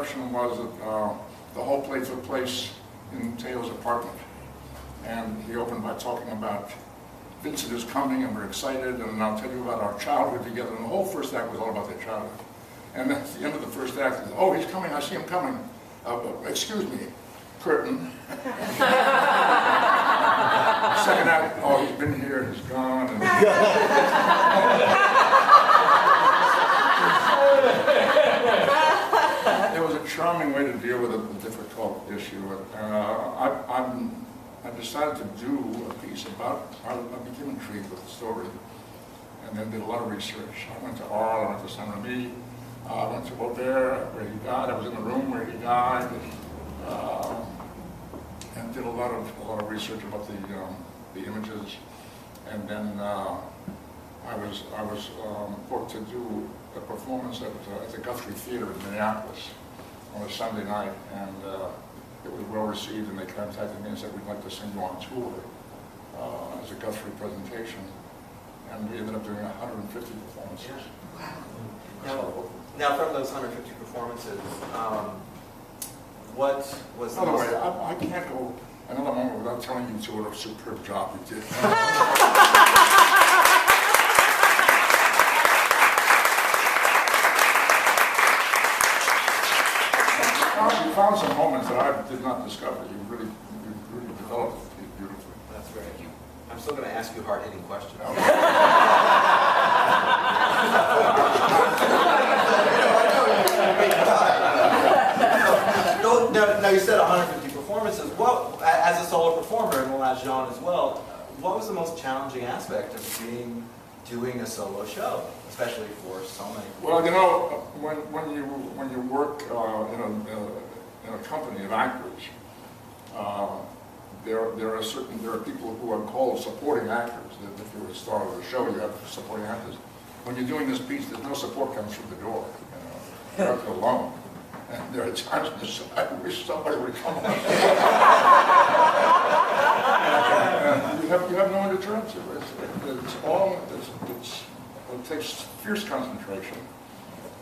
introduction was that the whole play took place in Teo's apartment. And he opened by talking about Vincent is coming and we're excited, and I'll tell you about our childhood together. And the whole first act was all about their childhood. And then at the end of the first act, he said, oh, he's coming, I see him coming. Excuse me, curtain. Second act, oh, he's been here, he's gone. And it was a charming way to deal with a difficult issue. I decided to do a piece about, I became intrigued with the story, and then did a lot of research. I went to Arles, I went to Saint-Remy, I went to Aubert, where he died. I was in the room where he died, and did a lot of research about the images. And then I was booked to do a performance at the Guthrie Theater in Minneapolis on a Sunday night, and it was well received, and they contacted me and said, we'd like to send you on tour as a Guthrie presentation. And we ended up doing 150 performances. Wow. Now from those 150 performances, what was By the way, I can't go another moment without telling you two what a superb job you did. You found some moments that I did not discover. You really developed it beautifully. That's great. I'm still going to ask you hard-hitting questions. Now you said 150 performances. What, as a solo performer, and we'll ask Jean as well, what was the most challenging aspect of doing a solo show, especially for so many people? Well, you know, when you work in a company of actors, there are people who are called supporting actors. That if you're a star of a show, you have supporting actors. When you're doing this piece, there's no support comes through the door. You're up alone. And there are times when I wish somebody would come on. You have no one to turn to. It takes fierce concentration,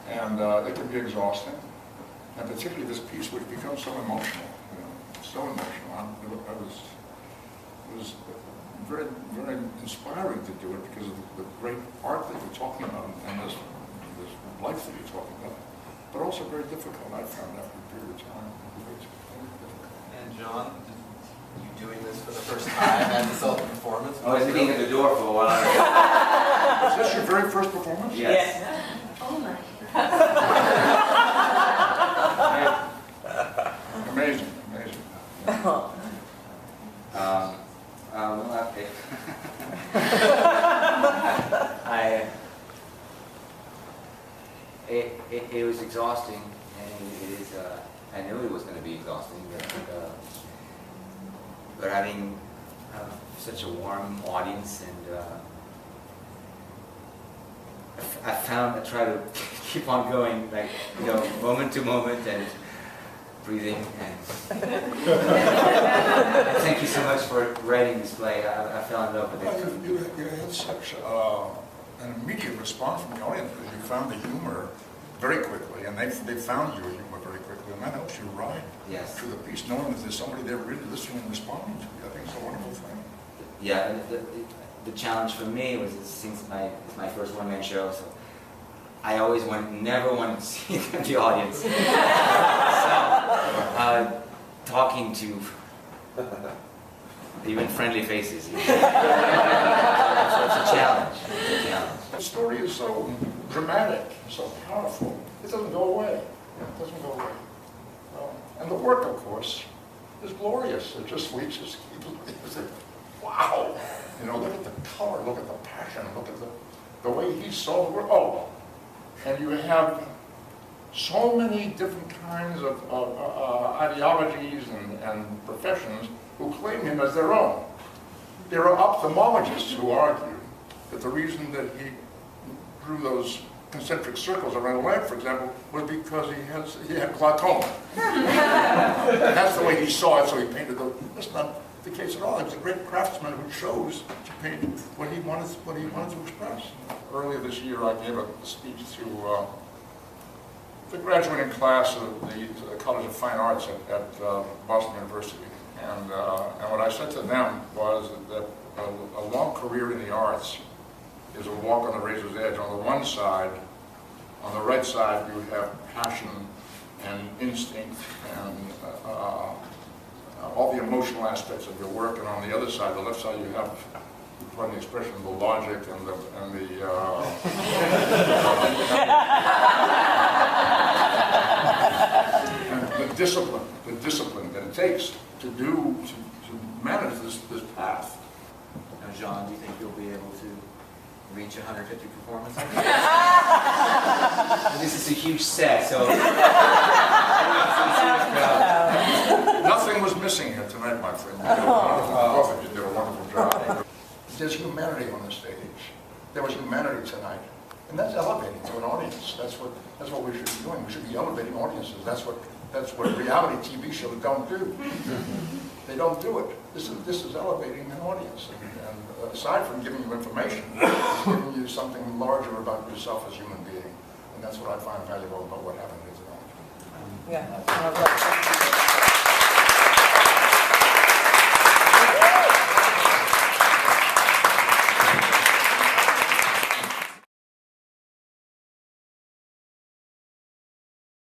and it can be exhausting. And particularly this piece, which becomes so emotional, so emotional. It was very, very inspiring to do it because of the great art that you're talking about and this life that you're talking about. But also very difficult, I found, after a period of time. And John, you doing this for the first time as a solo performance? I was sitting at the door for a while. Is this your very first performance? Yes. Oh my. Amazing. It was exhausting, and it is. I knew it was going to be exhausting, but having such a warm audience, and I try to keep on going, like, moment to moment, and breathing. And thank you so much for writing this play. I fell in love with it. Well, you had such an immediate response from the audience because you found the humor very quickly, and they found your humor very quickly, and that helps you ride through the piece, knowing that there's somebody there really listening and responding to you. I think it's a wonderful thing. Yeah, and the challenge for me was, since it's my first one-man show, so I always never wanted to see the audience. So, talking to even friendly faces. It's a challenge. The story is so dramatic, so powerful. It doesn't go away. And the work, of course, is glorious. It just reaches. Wow! Look at the color, look at the passion, look at the way he saw the world. Oh, and you have so many different kinds of ideologies and professions who claim him as their own. There are ophthalmologists who argue that the reason that he drew those concentric circles around the lamp, for example, was because he had glaucoma. That's the way he saw it, so he painted those. That's not the case at all. He was a great craftsman who chose to paint what he wanted to express. Earlier this year, I gave a speech to the graduating class of the College of Fine Arts at Boston University. And what I said to them was that a long career in the arts is a walk on the razor's edge. On the one side, on the right side, you have passion and instinct and all the emotional aspects of your work, and on the other side, the left side, you have, pardon the expression, the logic and the discipline that it takes to manage this path. Now, Jean, do you think you'll be able to reach 150 performances? This is a huge set, so. Nothing was missing here tonight, my friend. You did a wonderful job. There's humanity on the stage. There was humanity tonight. And that's elevating to an audience. That's what we should be doing. We should be elevating audiences. That's what reality TV shows don't do. They don't do it. This is elevating an audience. And aside from giving you information, it's giving you something larger about yourself as a human being. And that's what I find valuable about what happened here tonight. Yeah.